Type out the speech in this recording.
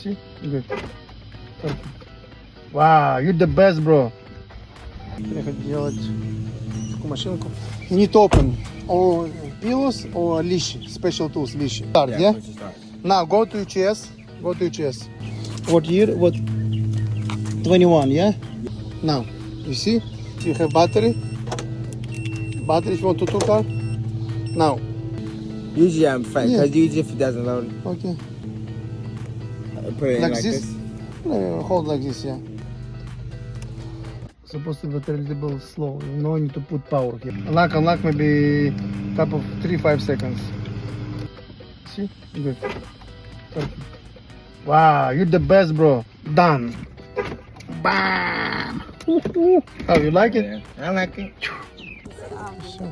See? Good. Perfect. Wow, you're the best, bro. Приехать делать такую машинку. You need to open or pillows or leash, special tools, leash. Start, yeah? Now go to chest. Go to chest. What year? What? 21, yeah? Now, you see? You have battery. Battery if you want to took out. Now. Usually I'm fine, Yeah. because usually if it doesn't load, Okay. put it in Like like this? this. Hold like this, yeah. Supposed to be a little bit slow. No need to put power here. Unlock maybe top of 3-5 seconds. See? Good. Perfect. Wow, you're the best, bro. Done. Bam! Oh, you like it? Yeah, I like it. So.